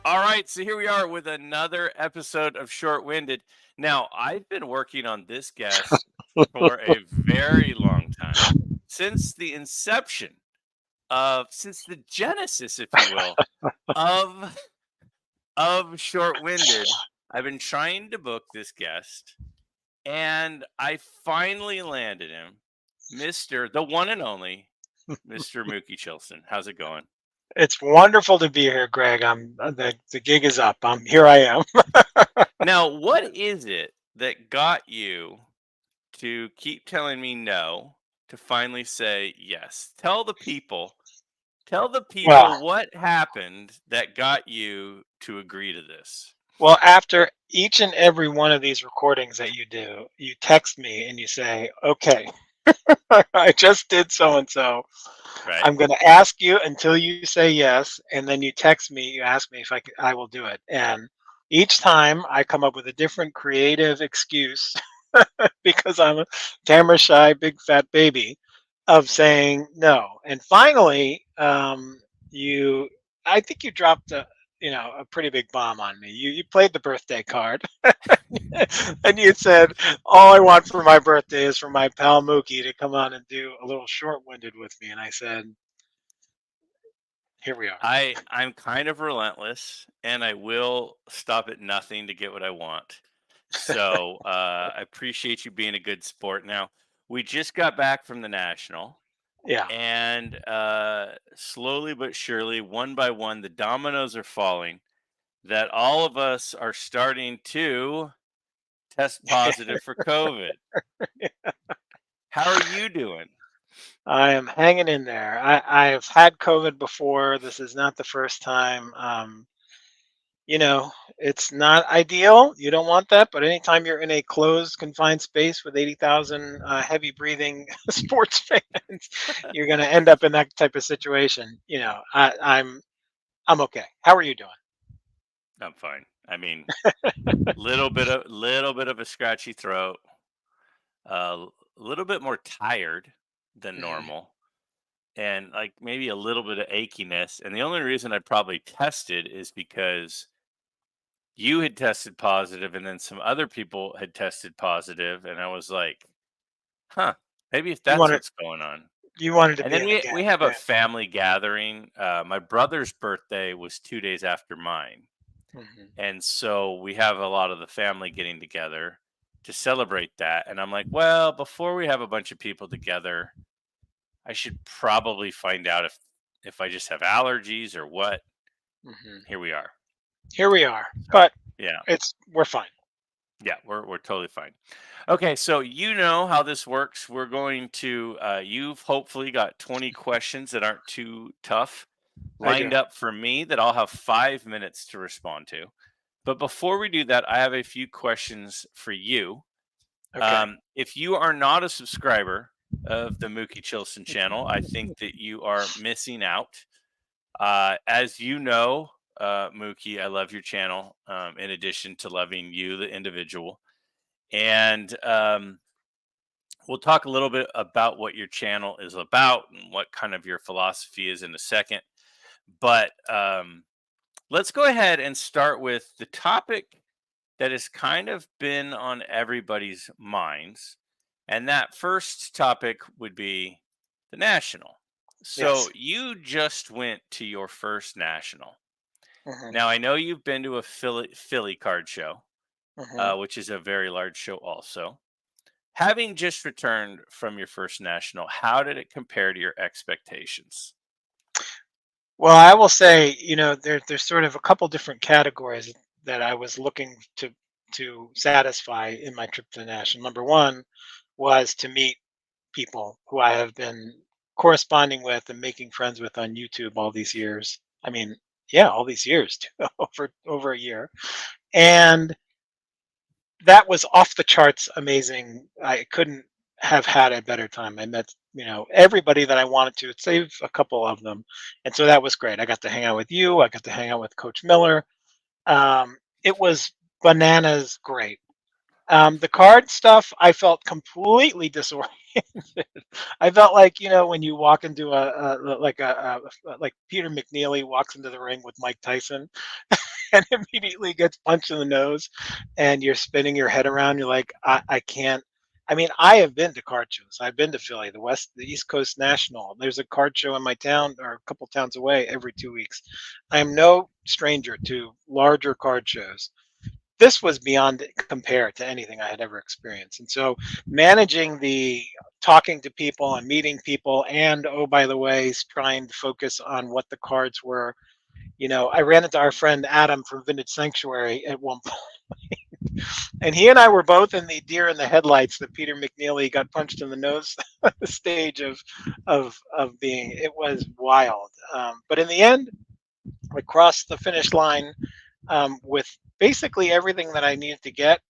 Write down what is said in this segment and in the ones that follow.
All right, so here we are with another episode of Short Winded. Now, I've been working on this guest for a very long time, since the inception since the genesis, if you will, of Short Winded. I've been trying to book this guest, and I finally landed him, Mister, the one and only Mister Mookie Chilson. How's it going? It's wonderful to be here, Greg. The gig is up. Here. I am. Now, what is it that got you to keep telling me no to finally say yes? Tell the Well, people what happened that got you to agree to this. well, after each and every one of these recordings that you do, you text me and you say, "Okay, I just did so and so. Right? I'm going to ask you until you say yes." And then you text me. You ask me if I will do it. And each time I come up with a different creative excuse because I'm a camera shy, big fat baby of saying no. And finally, you, I think you dropped a pretty big bomb on me. You played the birthday card, and you said, "All I want for my birthday is for my pal Mookie to come on and do a little short-winded with me." And I said, "Here we are." I'm kind of relentless, and I will stop at nothing to get what I want. So I appreciate you being a good sport. Now, we just got back from the National. Yeah. And slowly but surely, one by one, the dominoes are falling that all of us are starting to test positive for COVID. How are you doing? I am hanging in there. I've had COVID before. This is not the first time. You know, it's not ideal. You don't want that. But anytime you're in a closed, confined space with 80,000 heavy breathing sports fans, you're going to end up in that type of situation. I'm okay. How are you doing? I'm fine. I mean, little bit of a scratchy throat, a little bit more tired than Mhm. normal, and like maybe a little bit of achiness. And the only reason I probably tested is because you had tested positive, and then some other people had tested positive, and I was like, huh, maybe if You that's wanted what's going on. you wanted to And be then in the we game. have a Yeah. family gathering. My brother's birthday was 2 days after mine, Mhm. and so we have a lot of the family getting together to celebrate that. And I'm like, well, before we have a bunch of people together, I should probably find out if I just have allergies or what. Mhm. Here we are. Here we are, So but yeah, we're fine. yeah, we're totally fine. Okay, so you know how this works. We're going to you've hopefully got 20 questions that aren't too tough I do. lined up for me that I'll have 5 minutes to respond to. But before we do that, I have a few questions for you. Okay. If you are not a subscriber of the Mookie Chilson channel, I think that you are missing out. As you know, Mookie, I love your channel. In addition to loving you, the individual, and we'll talk a little bit about what your channel is about and what kind of your philosophy is in a second. But let's go ahead and start with the topic that has kind of been on everybody's minds. And that first topic would be the national. So Yes. you just went to your first national. Mhm. Now I know you've been to a Philly card show, Mhm. which is a very large show also. Having just returned from your first national, how did it compare to your expectations? Well, I will say, there's sort of a couple different categories that I was looking to satisfy in my trip to the national. Number one was to meet people who I have been corresponding with and making friends with on YouTube all these years. I mean, yeah, all these years too, over a year. And that was off the charts amazing. I couldn't have had a better time. I met, everybody that I wanted to, save a couple of them. And so that was great. I got to hang out with you. I got to hang out with Coach Miller. It was bananas great. The card stuff, I felt completely disoriented. I felt like, when you walk into like Peter McNeely walks into the ring with Mike Tyson and immediately gets punched in the nose, and you're spinning your head around. You're like, I can't. I mean, I have been to card shows. I've been to Philly, the East Coast National. There's a card show in my town or a couple towns away every 2 weeks. I am no stranger to larger card shows. This was beyond compare to anything I had ever experienced. And so managing the talking to people and meeting people, and oh, by the way, trying to focus on what the cards were. I ran into our friend Adam from Vintage Sanctuary at one point, and he and I were both in the deer in the headlights that Peter McNeely got punched in the nose stage of being. It was wild. But in the end, we crossed the finish line with basically everything that I needed to get,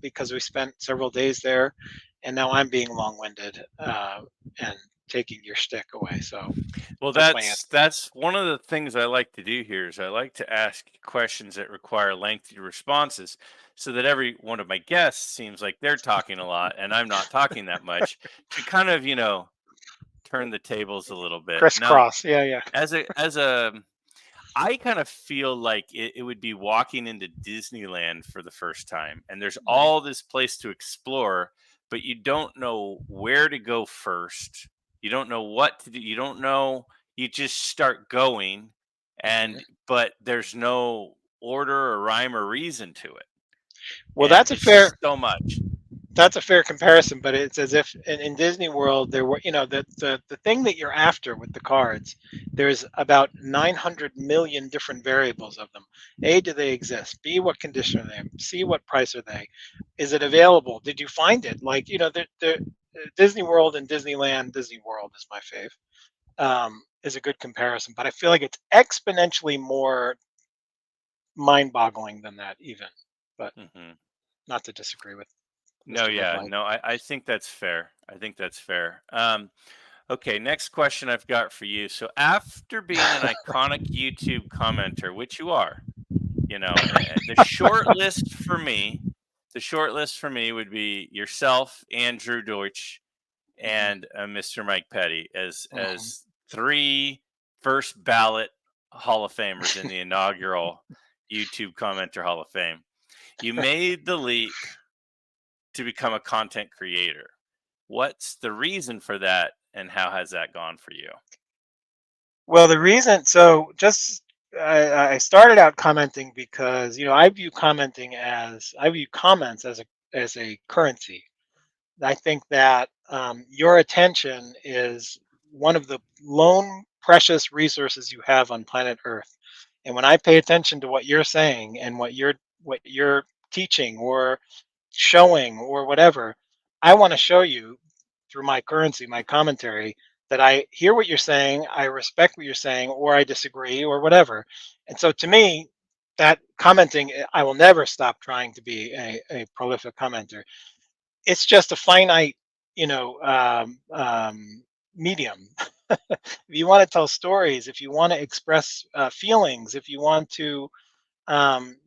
because we spent several days there, and now I'm being long-winded and taking your stick away. So Well, that's my answer. that's one of the things I like to do here is I like to ask questions that require lengthy responses so that every one of my guests seems like they're talking a lot and I'm not talking that much to kind of, turn the tables a little bit. Now, Crisscross. Yeah, yeah. as a I kind of feel like it would be walking into Disneyland for the first time, and there's Right. all this place to explore, but you don't know where to go first. You don't know what to do. You don't know. You just start going, Mhm. but there's no order or rhyme or reason to it, Well, and that's a it's fair just so much. that's a fair comparison, but it's as if in Disney World there were, the thing that you're after with the cards. There's about 900 million different variables of them. A, do they exist? B, what condition are they in? C, what price are they? Is it available? Did you find it? Like, the Disney World and Disneyland. Disney World is my fave. Is a good comparison, but I feel like it's exponentially more mind-boggling than that, even. But Hmm. not to disagree with No, Mr. Red yeah, Light. no, I think that's fair. I think that's fair. Okay, next question I've got for you. So, after being an iconic YouTube commenter, which you are, the short list for me, would be yourself, Andrew Deutsch, Mhm, and Mr. Mike Petty as mhm. three first ballot Hall of Famers in the inaugural YouTube Commenter Hall of Fame. You made the leap to become a content creator. What's the reason for that, and how has that gone for you? Well, the reason, so just I started out commenting because I view comments as a currency. I think that your attention is one of the lone precious resources you have on planet Earth. And when I pay attention to what you're saying and what you're teaching or showing or whatever, I want to show you through my currency, my commentary, that I hear what you're saying, I respect what you're saying, or I disagree, or whatever. And so to me, that commenting, I will never stop trying to be a prolific commenter. It's just a finite, you know, um, um, medium. If you want to tell stories, if you want to express feelings, if you want to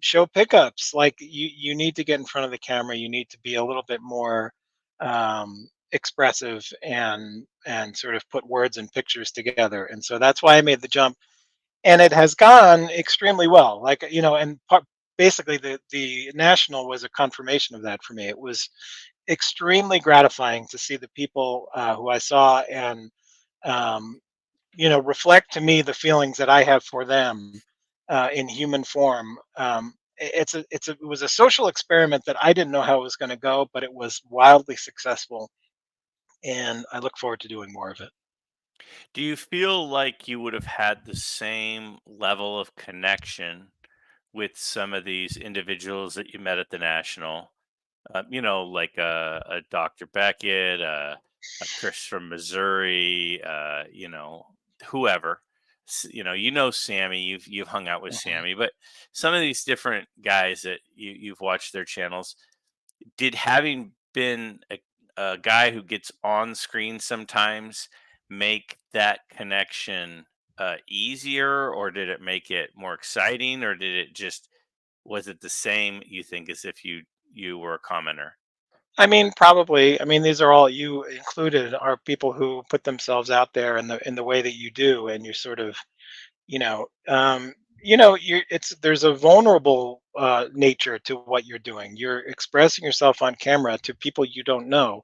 show pickups, like you need to get in front of the camera. You need to be a little bit more expressive and sort of put words and pictures together. And so that's why I made the jump, and it has gone extremely well. Like, basically the national was a confirmation of that for me. It was extremely gratifying to see the people who I saw, and um, reflect to me the feelings that I have for them in human form. It was a social experiment that I didn't know how it was going to go, but it was wildly successful, and I look forward to doing more of it. Do you feel like you would have had the same level of connection with some of these individuals that you met at the national? Like a Dr. Beckett, a Chris from Missouri, whoever. Sammy. You've hung out with Mhm. Sammy, but some of these different guys that you've watched their channels. Did having been a guy who gets on screen sometimes make that connection easier, or did it make it more exciting, or did it just was it the same, you think, as if you you were a commenter? I mean, probably. I mean, these are all you included are people who put themselves out there in the way that you do, and you're sort of, you know, um, you're it's there's a vulnerable nature to what you're doing. You're expressing yourself on camera to people you don't know,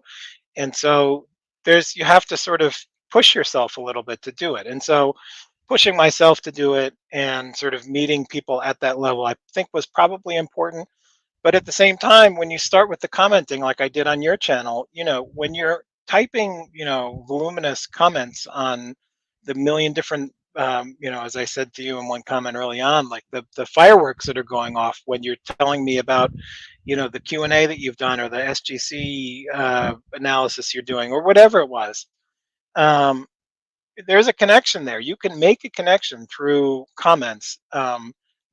and so there's you have to sort of push yourself a little bit to do it. And so pushing myself to do it and sort of meeting people at that level, I think was probably important. But at the same time, when you start with the commenting, like I did on your channel, when you're typing, voluminous comments on the million different, as I said to you in one comment early on, like the fireworks that are going off when you're telling me about, the Q&A that you've done or the SGC analysis you're doing or whatever it was. Um, there's a connection there. You can make a connection through comments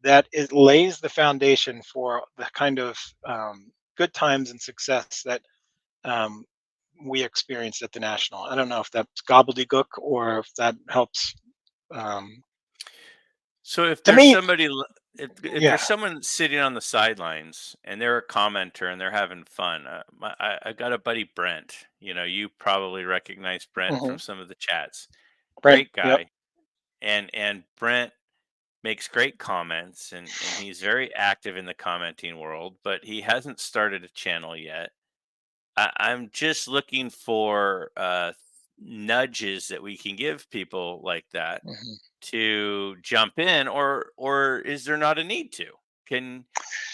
that it lays the foundation for the kind of good times and success that um, we experienced at the National. I don't know if that's gobbledygook or if that helps. Um, So if to there's me, somebody, if yeah. there's someone sitting on the sidelines and they're a commenter and they're having fun, I got a buddy Brent. You probably recognize Brent Hmm. from some of the chats. Brent, Great yep. guy, and Brent makes great comments, and he's very active in the commenting world, but he hasn't started a channel yet. I'm just looking for nudges that we can give people like that Hmm. to jump in, or is there not a need to? Can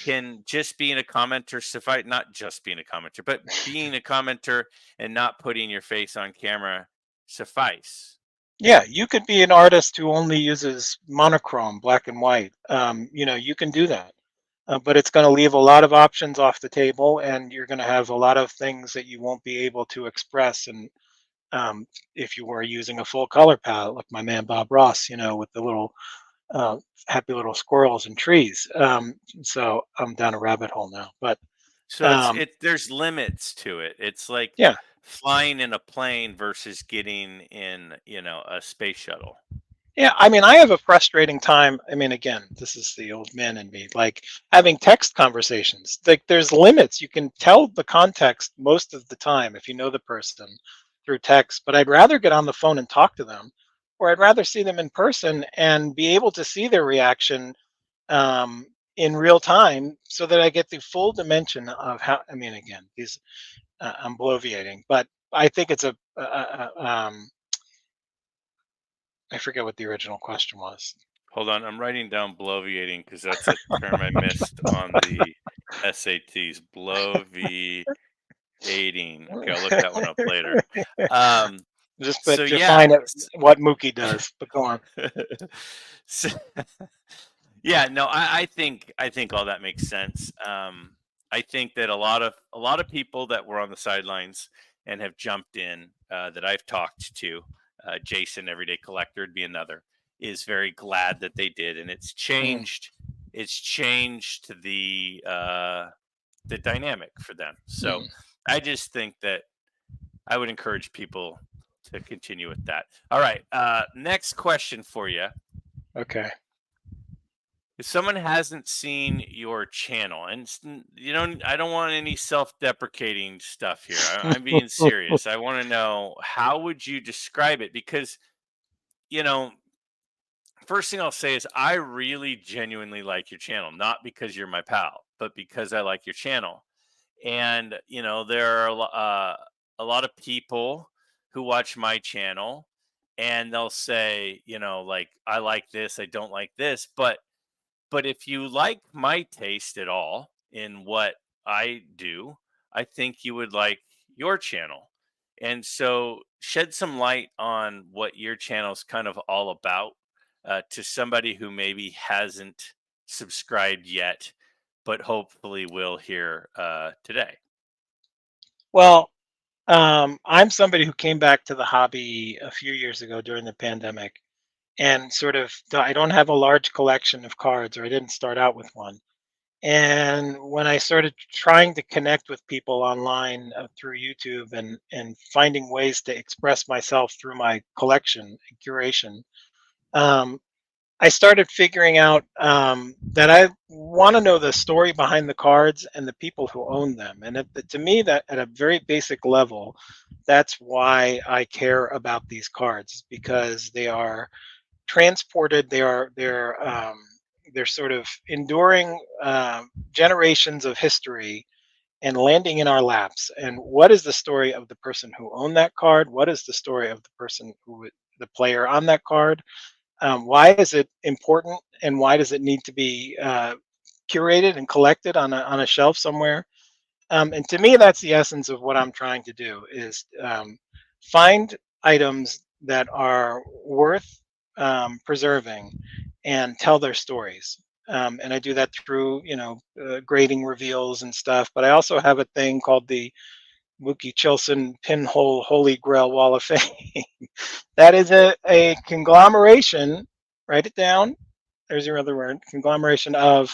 can just being a commenter suffice? Not just being a commenter, but being a commenter and not putting your face on camera suffice. Yeah, you could be an artist who only uses monochrome, black and white. You can do that. But it's going to leave a lot of options off the table, and you're going to have a lot of things that you won't be able to express. And if you were using a full color palette, like my man Bob Ross, with the little uh, happy little squirrels and trees. So I'm down a rabbit hole now. But So um, there's limits to it. It's like yeah, flying in a plane versus getting in, a space shuttle. yeah. I mean, I have a frustrating time. I mean, again, this is the old man in me, like having text conversations. Like, there's limits. You can tell the context most of the time if you know the person through text. But I'd rather get on the phone and talk to them, or I'd rather see them in person and be able to see their reaction in real time, so that I get the full dimension of how. I mean, again, these I'm bloviating, but I think it's I forget what the original question was. Hold on, I'm writing down bloviating because that's a term I missed on the SATs. Bloviating. Okay, I'll look that one up later. Um, Just so that yeah, define it, what Mookie does. But go on. so, yeah, no, I think all that makes sense. I think that a lot of people that were on the sidelines and have jumped in that I've talked to, Jason, Everyday Collector, would be another, is very glad that they did, and it's Mm, changed. It's changed the dynamic for them. So mm, I just think that I would encourage people to continue with that. All right, next question for you. okay. If someone hasn't seen your channel, and I don't want any self-deprecating stuff here. I'm being serious. I want to know, how would you describe it? Because you know, first thing I'll say is I really genuinely like your channel, not because you're my pal, but because I like your channel. And there are a lot of people who watch my channel, and they'll say, like, I like this, I don't like this, but if you like my taste at all in what I do, I think you would like your channel. And so shed some light on what your channel is kind of all about, to somebody who maybe hasn't subscribed yet, but hopefully will here today. Well, I'm somebody who came back to the hobby a few years ago during the pandemic, and sort of I don't have a large collection of cards, or I didn't start out with one. And when I started trying to connect with people online through YouTube and finding ways to express myself through my collection and curation, um, I started figuring out that I want to know the story behind the cards and the people who own them. And to me, that at a very basic level, that's why I care about these cards, because they are transported. They're sort of enduring generations of history and landing in our laps. And what is the story of the person who owned that card? What is the story of the person who the player on that card? Why is it important, and why does it need to be curated and collected on a shelf somewhere? And to me, that's the essence of what I'm trying to do: is find items that are worth preserving and tell their stories. And I do that through, grading reveals and stuff. But I also have a thing called the Mookie Chilson Pinhole Holy Grail Wall of Fame. That is a conglomeration. Write it down. There's your other word. Conglomeration uh,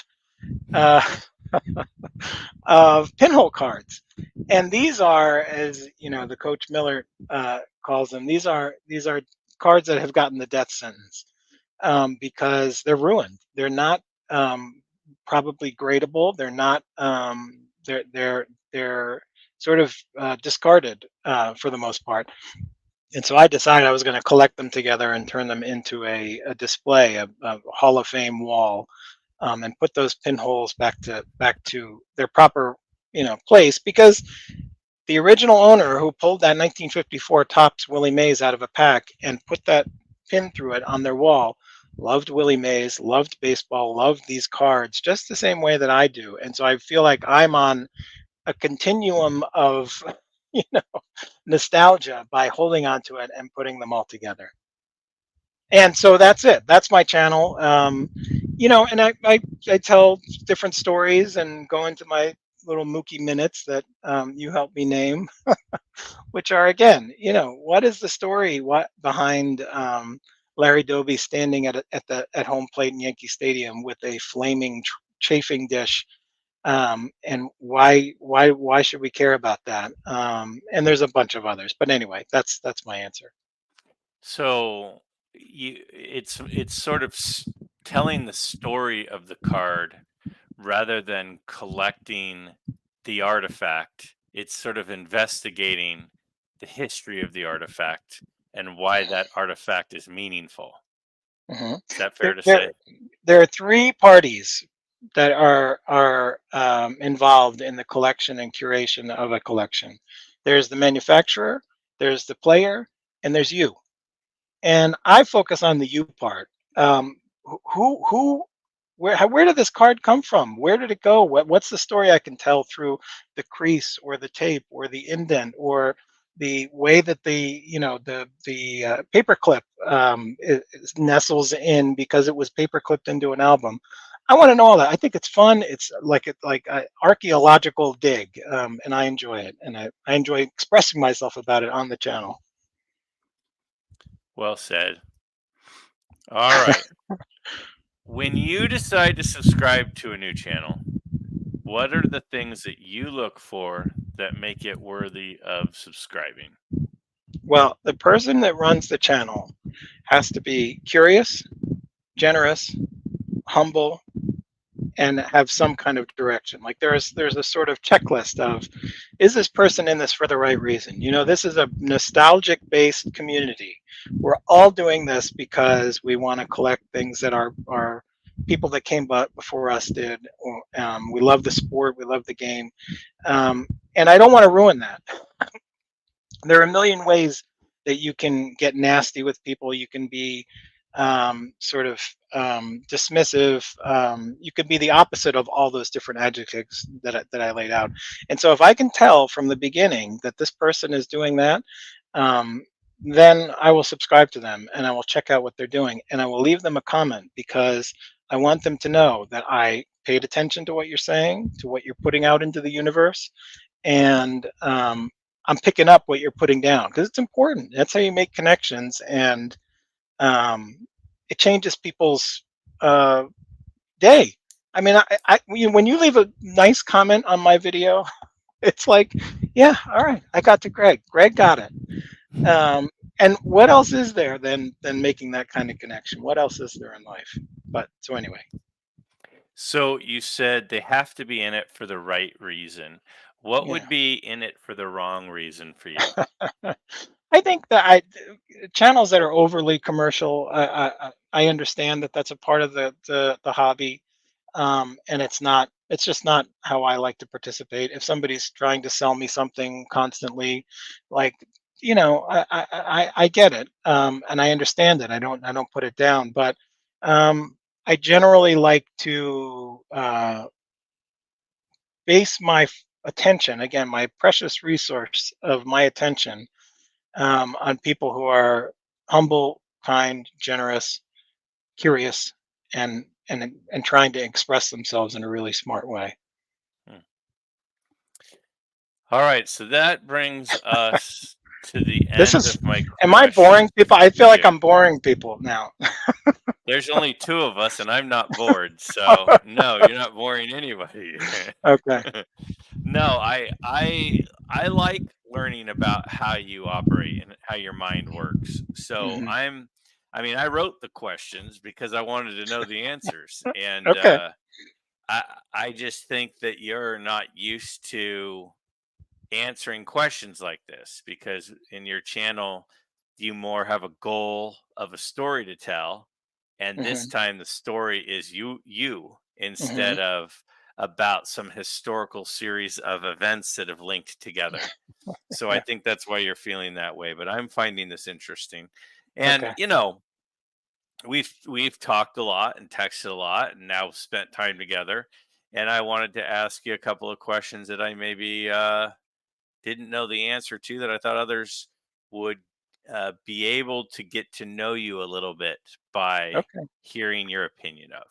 of pinhole cards, and these are, as you know, the Coach Miller calls them. These are cards that have gotten the death sentence because they're ruined. They're not probably gradable. They're not. They're sort of discarded for the most part. And so I decided I was going to collect them together and turn them into a display, a Hall of Fame wall, and put those pinholes back to their proper place, because the original owner who pulled that 1954 Topps Willie Mays out of a pack and put that pin through it on their wall loved Willie Mays, loved baseball, loved these cards just the same way that I do. And so I feel like I'm on a continuum of you know nostalgia by holding on to it and putting them all together. And so that's it. That's my channel. And I tell different stories and go into my little Mookie minutes that you helped me name, which are, again, what is the story what behind Larry Doby standing at home plate in Yankee Stadium with a flaming chafing dish, and why should we care about that? And there's a bunch of others, but anyway, that's my answer. So it's sort of telling the story of the card rather than collecting the artifact. It's sort of investigating the history of the artifact and why that artifact is meaningful. Hmm. Is that fair There, to there, say? there are three parties that are involved in the collection and curation of a collection. There's the manufacturer, there's the player, and there's you. And I focus on the you part. Who, where did this card come from? Where did it go? What's the story I can tell through the crease or the tape or the indent or the way that the paperclip nestles in because it was paper clipped into an album. I want to know all that. I think it's fun. It's like an archaeological dig, and I enjoy it, and I enjoy expressing myself about it on the channel. Well said. All right. When you decide to subscribe to a new channel, what are the things that you look for that make it worthy of subscribing? Well, the person that runs the channel has to be curious, generous, humble, and have some kind of direction. Like there's a sort of checklist of, is this person in this for the right reason? This is a nostalgic based community. We're all doing this because we want to collect things that are people that came before us did. We love the sport, we love the game, and I don't want to ruin that. There are a million ways that you can get nasty with people. You can be sort of dismissive. You could be the opposite of all those different adjectives that I laid out. And so if I can tell from the beginning that this person is doing that, then I will subscribe to them and I will check out what they're doing and I will leave them a comment, because I want them to know that I paid attention to what you're saying, to what you're putting out into the universe, and I'm picking up what you're putting down because it's important. That's how you make connections, and it changes people's day. I mean, when you leave a nice comment on my video, it's like, yeah, all right, I got to Greg. Greg got it. And what else is there than making that kind of connection? What else is there in life? But so anyway, So you said they have to be in it for the right reason. What yeah. would be in it for the wrong reason for you? I think that channels that are overly commercial. I understand that that's a part of the hobby, and it's just not how I like to participate. If somebody's trying to sell me something constantly, like, I get it, and I understand it. I don't put it down, but I generally like to base my attention, again, my precious resource of my attention, on people who are humble, kind, generous, curious, and trying to express themselves in a really smart way. Hmm. All right, so that brings us to the This end is, of my am I boring questions people? I for feel like you. I'm boring people now. There's only two of us, and I'm not bored, so no, you're not boring anybody. Okay. No, I like learning about how you operate and how your mind works. So Hmm. I mean, I wrote the questions because I wanted to know the answers, and Okay. I I just think that you're not used to answering questions like this because in your channel you more have a goal of a story to tell, and this Hmm. time the story is you Hmm. instead of about some historical series of events that have linked together. So I Yeah. think that's why you're feeling that way, but I'm finding this interesting. And Okay. we've talked a lot and texted a lot and now spent time together, and I wanted to ask you a couple of questions that I maybe didn't know the answer to, that I thought others would be able to get to know you a little bit by Okay. hearing your opinion of.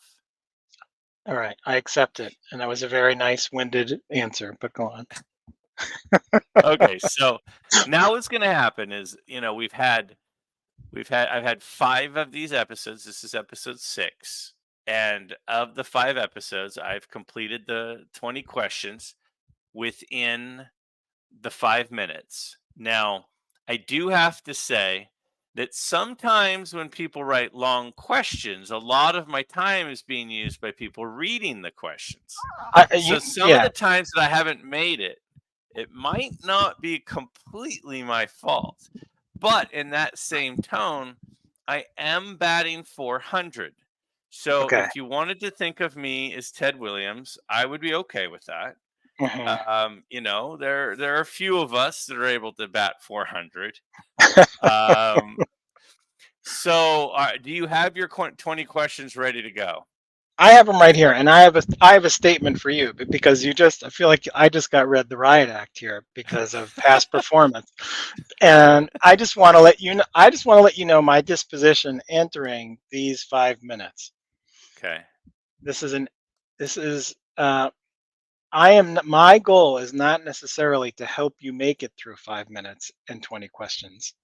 All right. I accept it. And that was a very nice winded answer, but go on. Okay, so now what's going to happen is, I've had 5 of these episodes. This is episode 6. And of the 5 episodes, I've completed the 20 questions within the 5 minutes. Now, I do have to say that sometimes when people write long questions, a lot of my time is being used by people reading the questions. So some of Yeah. the times that I haven't made it, it might not be completely my fault. But in that same tone, I am batting 400. So Okay. if you wanted to think of me as Ted Williams, I would be okay with that. Hmm. There are a few of us that are able to bat 400. Um, do you have your 20 questions ready to go? I have them right here, and I have a statement for you, because I feel like I just got read the riot act here because of past performance, and I just want to let you know my disposition entering these 5 minutes. Okay. This is an this is I am my goal is not necessarily to help you make it through 5 minutes and 20 questions.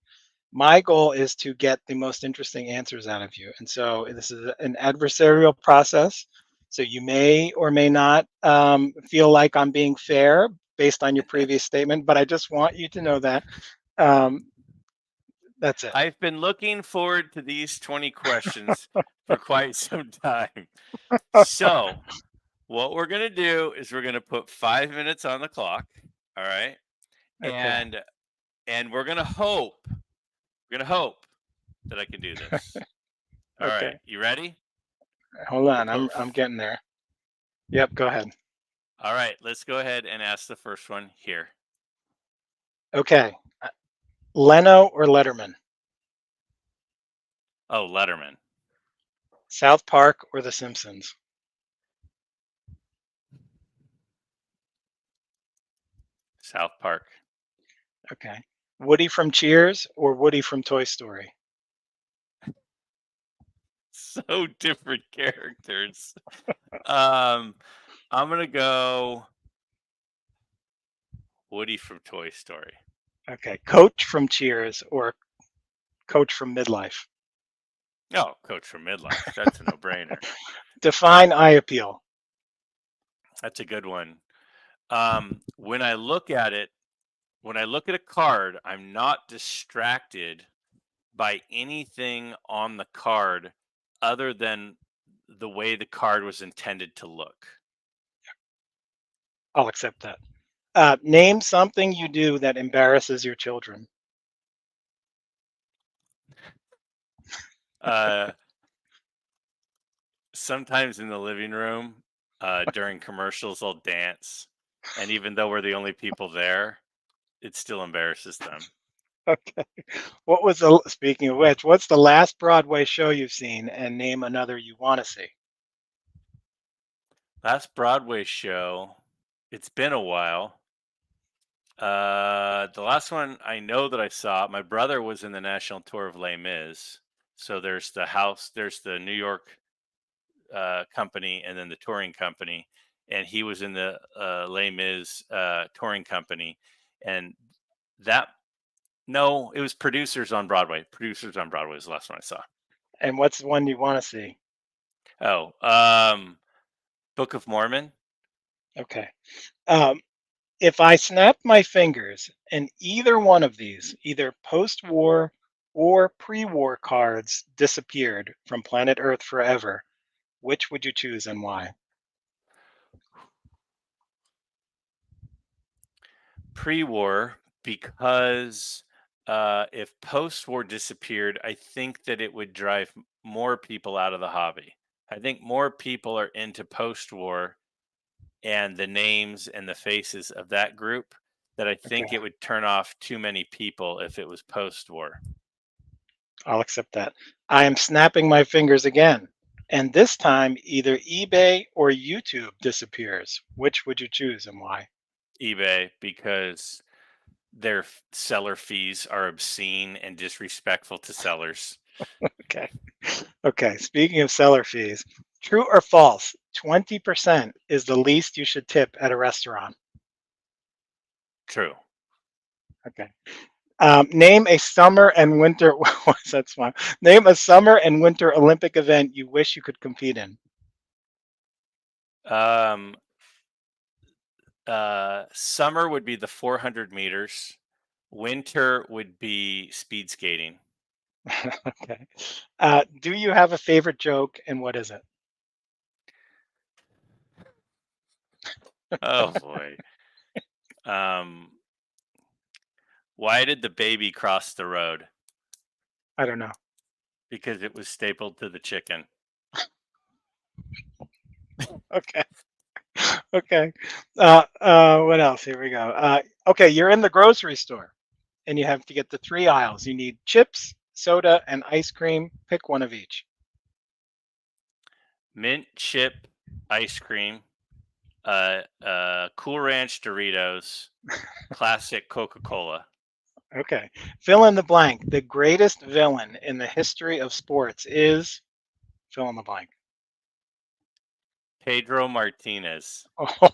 My goal is to get the most interesting answers out of you. And so this is an adversarial process. So you may or may not feel like I'm being fair based on your previous statement, but I just want you to know that. Um, that's it. I've been looking forward to these 20 questions for quite some time. So, what we're going to do is we're going to put 5 minutes on the clock, all right? Okay. And we're going to hope that I can do this. All right, Okay. you ready? Hold We'll on. put I'm getting there. Yep. Go ahead. All right, let's go ahead and ask the first one here. Okay. Leno or Letterman? Oh, Letterman. South Park or The Simpsons? South Park. Okay. Woody from Cheers or Woody from Toy Story? So different characters. Um, I'm gonna go Woody from Toy Story. Okay. Coach from Cheers or Coach from Midlife? Oh, Coach from Midlife. That's a no-brainer. Define eye appeal. That's a good one. When I look at it, when I look at a card, I'm not distracted by anything on the card other than the way the card was intended to look. I'll accept that. Name something you do that embarrasses your children. Uh, Sometimes in the living room, during commercials, I'll dance, and even though we're the only people there, it still embarrasses them. Okay. Speaking of which, what's the last Broadway show you've seen, and name another you want to see? Last Broadway show, it's been a while. The last one I know that I saw, my brother was in the national tour of Les Mis. So there's the New York company, and then the touring company, and he was in the Les Mis touring company, and that no, it was Producers on Broadway. Producers on Broadway was the last one I saw. And what's the one you want to see? Oh, Book of Mormon. Okay. Um, if I snapped my fingers and either one of these, either post-war or pre-war cards disappeared from planet Earth forever, which would you choose and why? Pre-war, because if post-war disappeared, I think that it would drive more people out of the hobby. I think more people are into post-war and the names and the faces of that group, that I think Okay, it would turn off too many people if it was post-war. I'll accept that. I am snapping my fingers again. And this time, either eBay or YouTube disappears. Which would you choose and why? eBay, because their seller fees are obscene and disrespectful to sellers. Okay. Okay. Speaking of seller fees, true or false, 20% is the least you should tip at a restaurant. True. Okay. Name a summer and winter. What's that smile? Name a summer and winter Olympic event you wish you could compete in. Um, Summer would be the 400 meters. Winter would be speed skating. Okay. Do you have a favorite joke and what is it? Oh boy. Um, why did the baby cross the road? I don't know. Because it was stapled to the chicken. Okay. Okay. What else? Here we go. Okay, you're in the grocery store and you have to get the three aisles. You need chips, soda, and ice cream. Pick one of each. Mint chip ice cream, Cool Ranch Doritos, classic Coca-Cola. Okay. Fill in the blank. The greatest villain in the history of sports is fill in the blank. Pedro Martinez. Okay.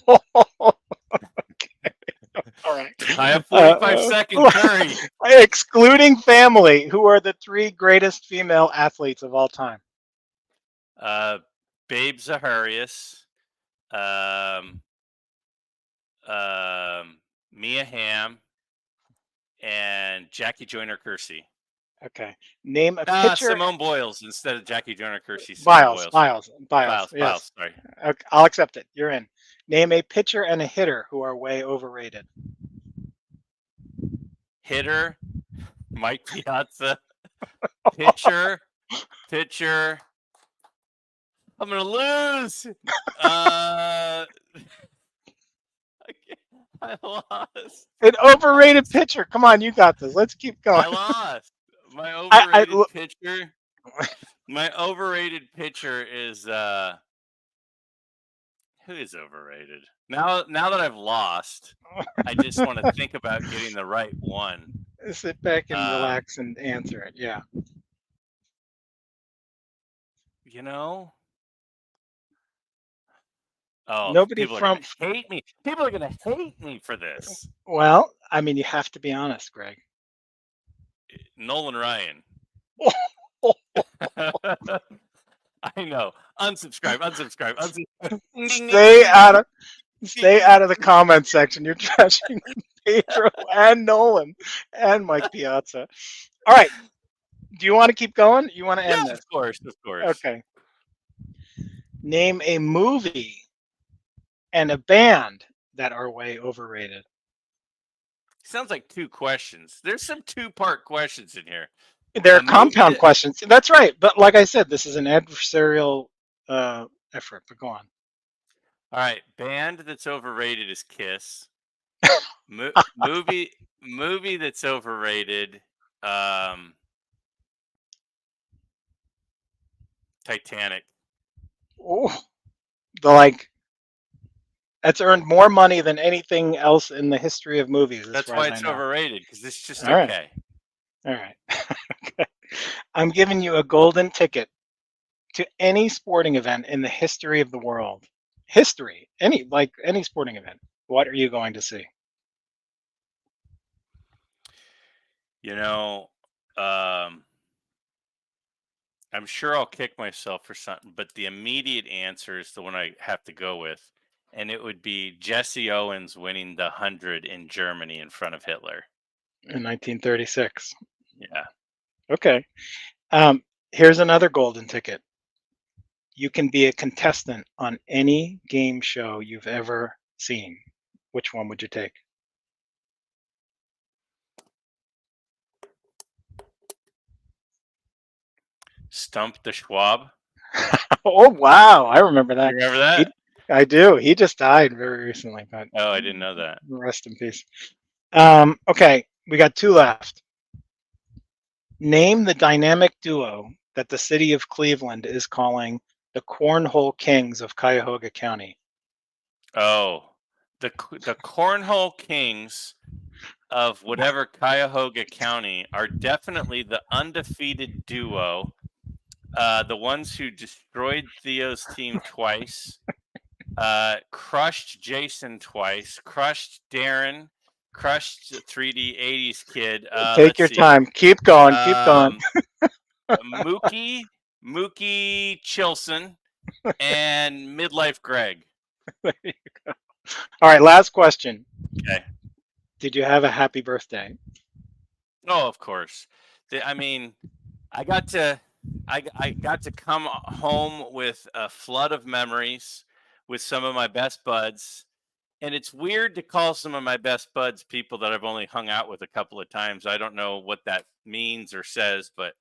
All right. I have 45-second curry. Excluding family, who are the three greatest female athletes of all time? Babe Zaharias, um, Mia Hamm, and Jackie Joyner-Kersee. Okay. Name a pitcher. Simone Boyles instead of Jackie Joyner-Kersee. Biles. Biles. Yes. Sorry. Okay, I'll accept it. You're in. Name a pitcher and a hitter who are way overrated. Hitter, Mike Piazza. Pitcher. I'm gonna lose. I lost. An overrated pitcher. Come on, you got this. Let's keep going. I lost. My overrated pitcher. My overrated pitcher is who is overrated? Now that I've lost, I just want to think about getting the right one. Sit back and relax and answer it. Yeah. You know. Oh, Nobody people are gonna hate me. People are gonna hate me for this. Well, I mean, you have to be honest, Greg. Nolan Ryan. I know. Unsubscribe. Stay out of the comment section. You're trashing Pedro and Nolan and Mike Piazza. All right. Do you want to keep going? You want to Yeah, end of this? course, of course. Okay. Name a movie and a band that are way overrated. Sounds like two questions. There's some two-part questions in here. They're A movie compound that, questions. That's right. But like I said, this is an adversarial effort. But go on. all right, band that's overrated is Kiss. Movie that's overrated, um, Titanic. Oh, the like that's earned more money than anything else in the history of movies, as That's far why as I it's know. overrated because it's just All right. okay. All right. Okay. I'm giving you a golden ticket to any sporting event in the history of the world. History. Any sporting event. What are you going to see? You know, um, I'm sure I'll kick myself for something, but the immediate answer is the one I have to go with, and it would be Jesse Owens winning the 100 in Germany in front of Hitler. In 1936. Yeah. Okay. Um, Here's another golden ticket. You can be a contestant on any game show you've ever seen. Which one would you take? Stump the Schwab. Oh wow, I remember that. You remember that? He, I do. He just died very recently, but Oh, I didn't know that. rest in peace. Okay, we got two left. Name the dynamic duo that the city of Cleveland is calling the Cornhole Kings of Cuyahoga County. Oh, the Cornhole Kings of whatever Cuyahoga County are definitely the undefeated duo. The ones who destroyed Theo's team twice, crushed Jason twice, crushed Darren, crushed 3D 80s kid. Take Let's your see. time. Keep going. Keep going. Um, Mookie Chilson, and Midlife Greg. All right, last question. Okay. Did you have a happy birthday? Oh, of course. I mean, I got to I got to come home with a flood of memories with some of my best buds. And it's weird to call some of my best buds people that I've only hung out with a couple of times. I don't know what that means or says, but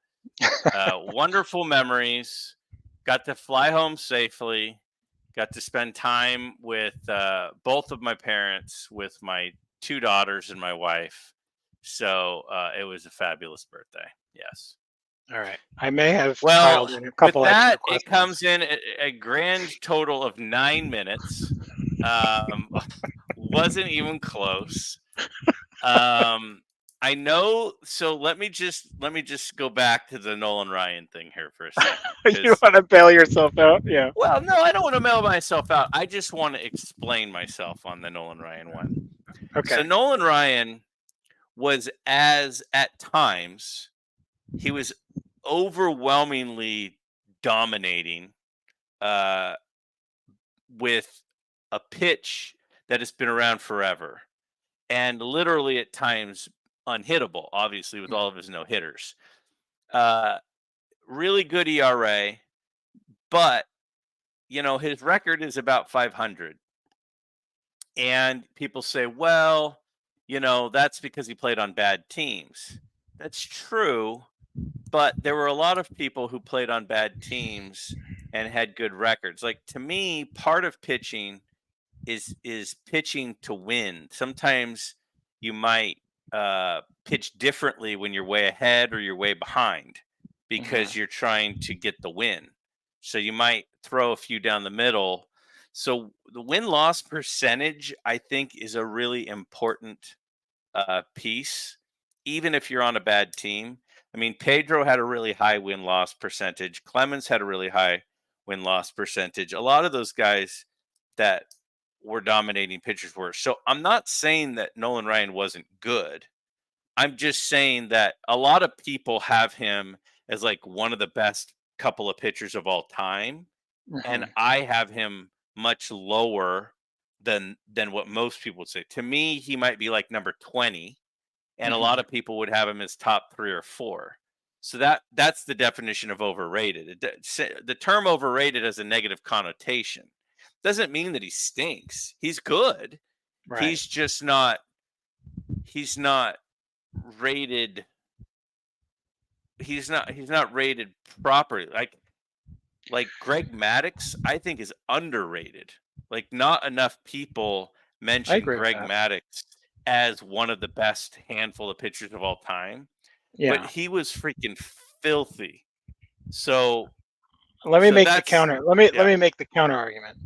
wonderful memories. Got to fly home safely. Got to spend time with both of my parents, with my two daughters and my wife. So it was a fabulous birthday. Yes. All right. I may have Well, piled in a with couple extra that, it questions. comes in a grand total of 9 minutes. Um, wasn't even close. Um, I know. So let me just go back to the Nolan Ryan thing here for a second, You because want to bail yourself out? Yeah. well, no, I don't want to mail myself out. I just want to explain myself on the Nolan Ryan one. So Okay. Nolan Ryan was as at times he was overwhelmingly dominating uh, with a pitch that has been around forever and literally at times unhittable, obviously, with all of his no hitters. Uh, really good ERA, but his record is about 500. And people say, well, that's because he played on bad teams. That's true, but there were a lot of people who played on bad teams and had good records. Like, to me, part of pitching is pitching to win. Sometimes you might pitch differently when you're way ahead or you're way behind because Mhm. you're trying to get the win. So you might throw a few down the middle. So the win loss percentage, I think, is a really important piece, even if you're on a bad team. I mean, Pedro had a really high win loss percentage. Clemens had a really high win loss percentage. A lot of those guys that were dominating pitchers were. So I'm not saying that Nolan Ryan wasn't good. I'm just saying that a lot of people have him as like one of the best couple of pitchers of all time, and Mhm. I have him much lower than what most people would say. To me, he might be like number 20, and a lot Mhm. of people would have him as top 3 or 4. So that's the definition of overrated. The term overrated has a negative connotation. Doesn't mean that he stinks. He's good. Right. He's just not. He's not rated. He's not rated properly. Like Greg Maddux, I think is underrated. Like not enough people I mention agree with Greg that. Maddux as one of the best handful of pitchers of all time, but Yeah. he was freaking filthy. So Let me so make the that's counter. Let yeah, me make the counter argument.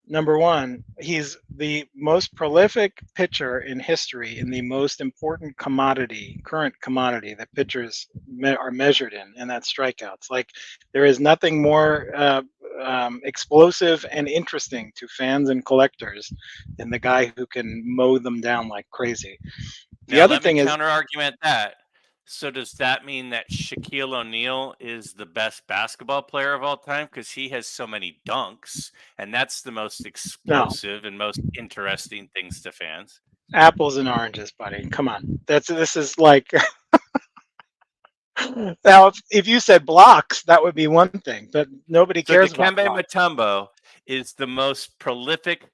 Number one, he's the most prolific pitcher in history in the most important commodity, current commodity that pitchers are measured in, and that's strikeouts. Like there is nothing more explosive and interesting to fans and collectors than the guy who can mow them down like crazy. The now other let me thing is, counter argument that. So does that mean that Shaquille O'Neal is the best basketball player of all time because he has so many dunks, and that's the most no, explosive and most interesting things to fans? apples and oranges, buddy. Come on, this is like now, if you said blocks, that would be one thing, but nobody So cares about Dikembe blocks. Mutombo is the most prolific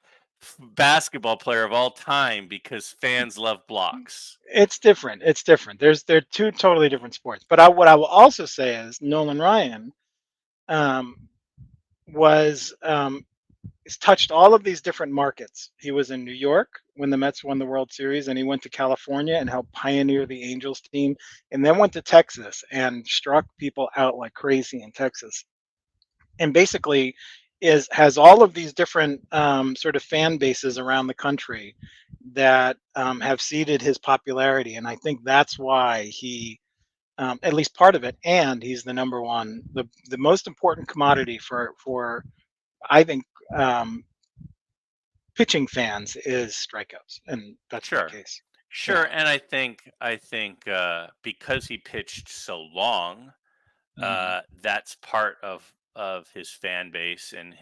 basketball player of all time because fans love blocks. It's different. It's different. They're two totally different sports. But what I will also say is Nolan Ryan um, was he's touched all of these different markets. He was in New York when the Mets won the World Series, and he went to California and helped pioneer the Angels team, and then went to Texas and struck people out like crazy in Texas. And basically is has all of these different sort of fan bases around the country that have seeded his popularity, and I think that's why he, at least part of it, and he's the number one, the most important commodity for I think um, pitching fans is strikeouts, and that's my Sure. case. Yeah. Sure, and I think because he pitched so long, Mhm. that's part of his fan base and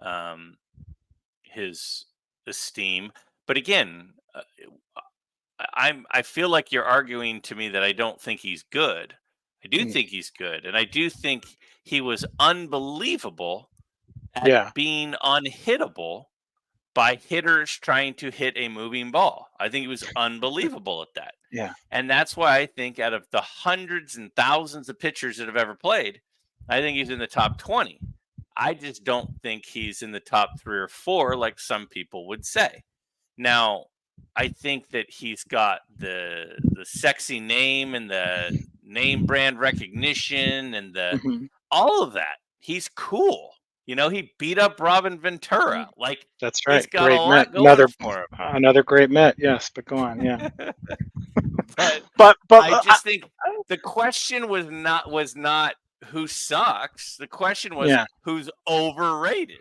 um, his esteem. But again, I feel like you're arguing to me that I don't think he's good. I do Mm. think he's good, and I do think he was unbelievable at Yeah. being unhittable by hitters trying to hit a moving ball. I think he was unbelievable at that. Yeah. And that's why I think out of the hundreds and thousands of pitchers that have ever played, I think he's in the top 20. I just don't think he's in the top 3 or 4 like some people would say. Now, I think that he's got the sexy name and the name brand recognition and the Hmm. all of that. He's cool. He beat up Robin Ventura. Like That's he's right. got a Great Met. lot going for Another great Met. Yes, but go on. Yeah. him. But But I just think the question was not who sucks. The question was yeah. who's overrated.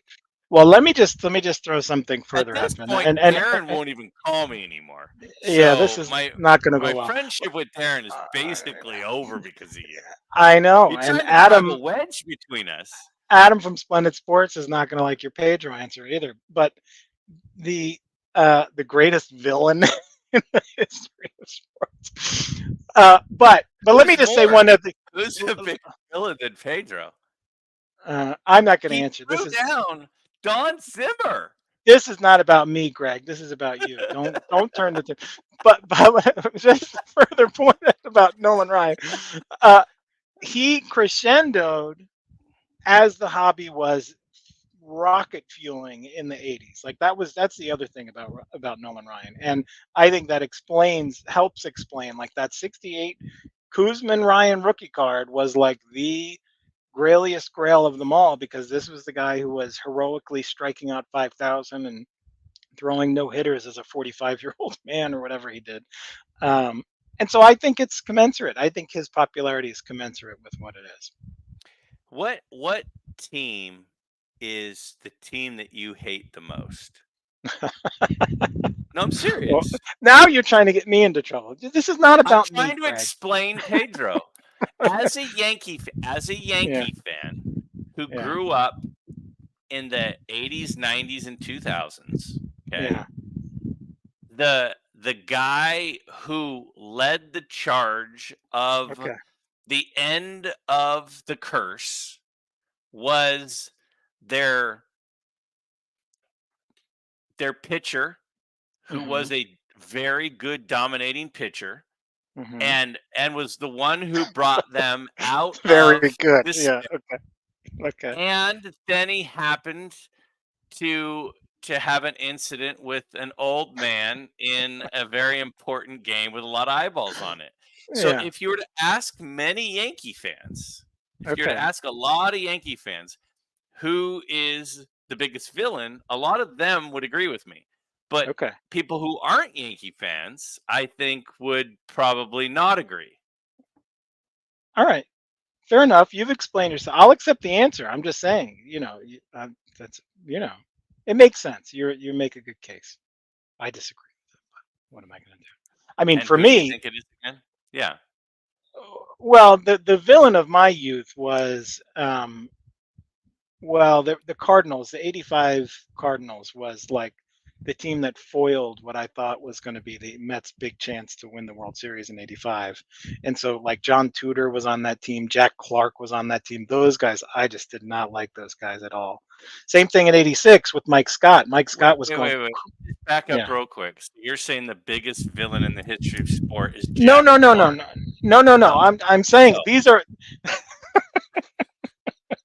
Well, let me just throw something At further this at you, point, Darren won't even call me anymore. yeah, this So is my not going to go my well. friendship with Darren is Uh, basically over because of you. I know, You and tried to drive a wedge between us. Adam from Splendid Sports is not going to like your Pedro answer either. But the the greatest villain in the history of sports. But let me Who's just say more? one other. Who's a bigger villain than Pedro? I'm not going to He answer. threw down Don Zimmer. This is not about me, Greg. This is about you. Don't turn the. But just further point about Nolan Ryan. Uh, he crescendoed as the hobby was rocket fueling in the 80s. Like that's the other thing about Nolan Ryan. And I think that helps explain like that 68 Kuzman Ryan rookie card was like the grailiest grail of them all because this was the guy who was heroically striking out 5,000 and throwing no hitters as a 45-year-old man or whatever he did. Um, and so I think it's commensurate. I think his popularity is commensurate with what it is. What team is the team that you hate the most? No, I'm Well, serious. now you're trying to get me into trouble. This is not I'm about me, trying to Greg. explain Pedro as a Yeah, Yankee fan who yeah, grew up in the 80s, 90s, and 2000s. Okay, yeah. the guy who led the charge of Okay. the end of the curse was their pitcher, who Hmm. was a very good dominating pitcher, Hmm. and was the one who brought them out Very of good. this. Yeah. Okay. Okay. And then he happened to have an incident with an old man in a very important game with a lot of eyeballs on it. So Yeah. if you were to ask many Yankee fans, if you were to Okay. ask a lot of Yankee fans who is the biggest villain, a lot of them would agree with me. But Okay. people who aren't Yankee fans, I think, would probably not agree. All right. Fair enough. You've explained yourself. I'll accept the answer. I'm just saying, that's, it makes sense. You make a good case. I disagree with it, but what am I going to do? I mean, And for who do you me, think it is again? Yeah. well, the villain of my youth was, well, the Cardinals, the '85 Cardinals was like the team that foiled what I thought was going to be the Mets' big chance to win the World Series in '85. And so, like, John Tudor was on that team, Jack Clark was on that team. Those guys, I just did not like those guys at all. Same thing in '86 with Mike Scott. Mike Wait, Scott was wait, going, wait, wait. Just back up yeah. real quick. So you're saying the biggest villain in the history of sport is No, Jack no, no, no, Clark? no, no, no, no. Oh, I'm saying oh, these are.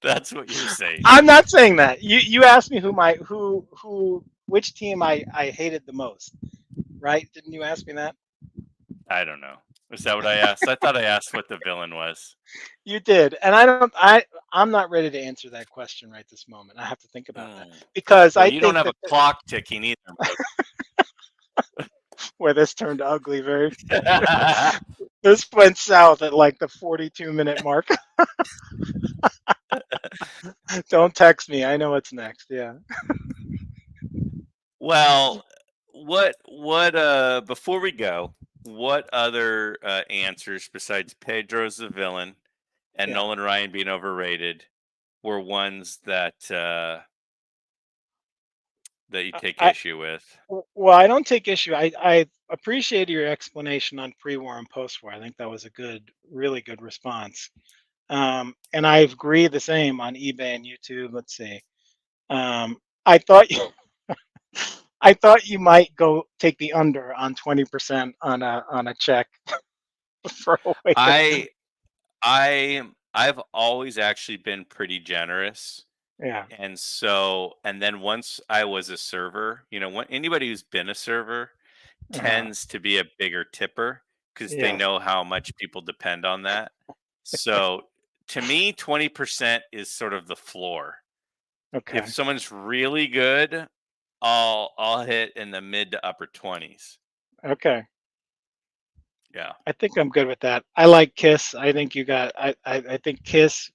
that's what you're saying. I'm not saying that. You asked me which team I hated the most, right? Didn't you ask me that? I don't know. Is that what I asked? I thought I asked what the villain was. You did, and I'm not ready to answer that question right this moment. I have to think about that Hmm. because Well, I you don't think have that a clock ticking either, where this turned ugly, very Mike. this went south at like the 42-minute mark. Don't text me. I know what's next. Yeah. Well, what before we go, what other answers besides Pedro's the villain and Yeah. Nolan Ryan being overrated were ones that you take I issue with? well, I don't take issue. I appreciate your explanation on pre-war and post-war. I think that was a really good response. And I agree the same on eBay and YouTube. Let's see. I thought you, I thought you might go take the under on 20% on a check for a way to. I I've always actually been pretty generous. Yeah. And then once I was a server, when anybody who's been a server Uh, tends to be a bigger tipper because they yes. know how much people depend on that. So to me, 20% is sort of the floor. If Okay. someone's really good, I'll hit in the mid to upper 20s. Okay. Yeah. I think I'm good with that. I like Kiss. I think you got. I think Kiss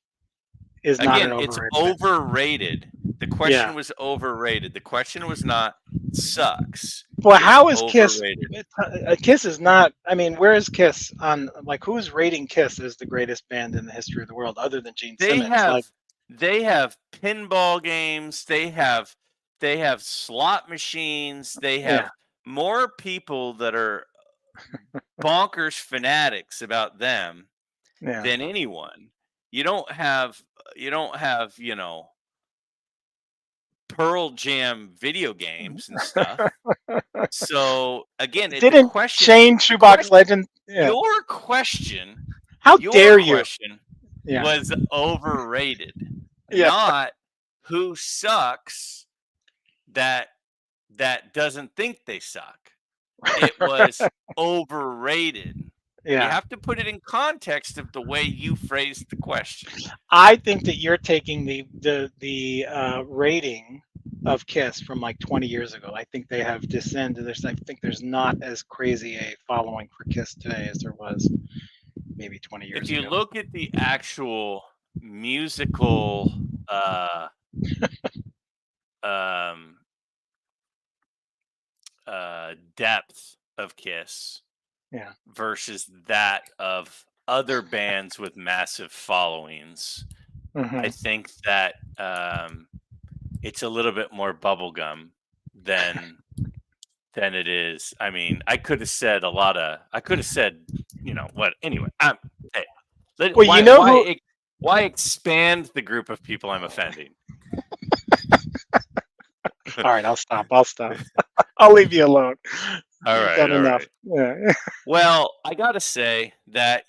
is not an Again, it's overrated band. overrated. The Yeah. question was overrated. The question was not sucks. Well, It was how is Kiss? overrated. Kiss is not. I mean, where is Kiss on? Like, who's rating Kiss as the greatest band in the history of the world, other than Gene They Simmons? Like, have they have pinball games, they have slot machines, they yeah, have more people that are bonkers fanatics about them yeah. than anyone. You don't have Pearl Jam video games and stuff. So again, it, the Didn't question Shane the Shoebox question Legend? Yeah. your question How your dare you? question Yeah, was overrated, yeah. not who sucks that doesn't think they suck. It was overrated. You Yeah. have to put it in context of the way you phrased the question. I think that you're taking the rating of Kiss from like 20 years ago. I think they have descended. I think there's not as crazy a following for Kiss today as there was maybe 20 If years you ago. look at the actual musical um, depth of Kiss Yeah. versus that of other bands with massive followings, I Hmm. think that it's a little bit more bubblegum than it is. I mean, I could have said what. Anyway, hey, Well, Why, you know who? why expand the group of people I'm offending? All right, I'll stop. I'll leave you alone. All You've right, done all enough. right. Yeah. Well, I gotta say that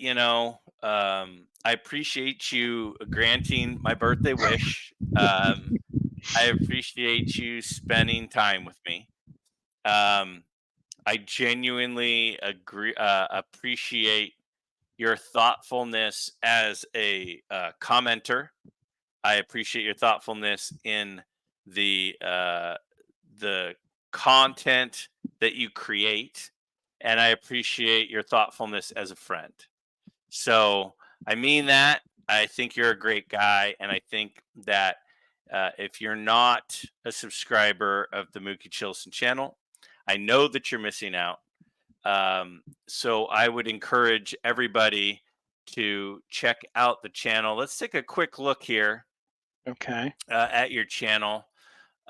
I appreciate you granting my birthday wish. I appreciate you spending time with me. Um, I genuinely appreciate your thoughtfulness as a commenter. I appreciate your thoughtfulness in the uh, the content that you create, and I appreciate your thoughtfulness as a friend. So I mean that. I think you're a great guy, and I think that if you're not a subscriber of the Mookie Chilson channel, I know that you're missing out. So I would encourage everybody to check out the channel. Let's take a quick look here Okay. at your channel.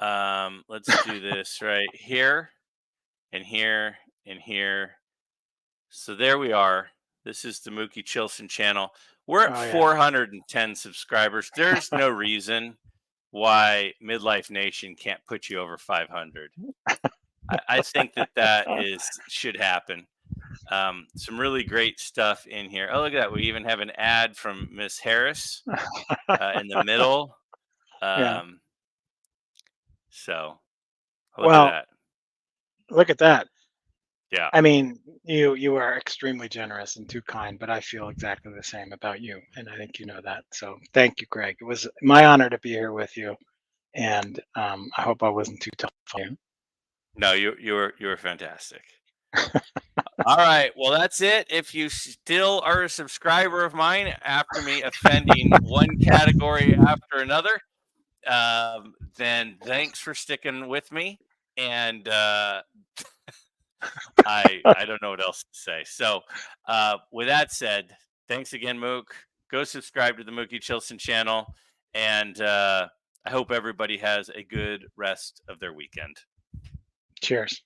Let's do this right here and here and here. So there we are. This is the Mookie Chilson channel. We're at Oh yeah. 410 subscribers. There's no reason why Midlife Nation can't put you over 500. I think that should happen. Some really great stuff in here. Oh, look at that. We even have an ad from Miss Harris in the middle. Yeah. So look at Well, that. look at that. Yeah. I mean, you are extremely generous and too kind, but I feel exactly the same about you, and I think you know that. So thank you, Greg. It was my honor to be here with you, and I hope I wasn't too tough on you. No, you were fantastic. All right. Well, that's it. If you still are a subscriber of mine after me offending one category after another, then thanks for sticking with me. And I don't know what else to say. So with that said, thanks again, Mook. Go subscribe to the Mookie Chilson channel, and I hope everybody has a good rest of their weekend. Cheers.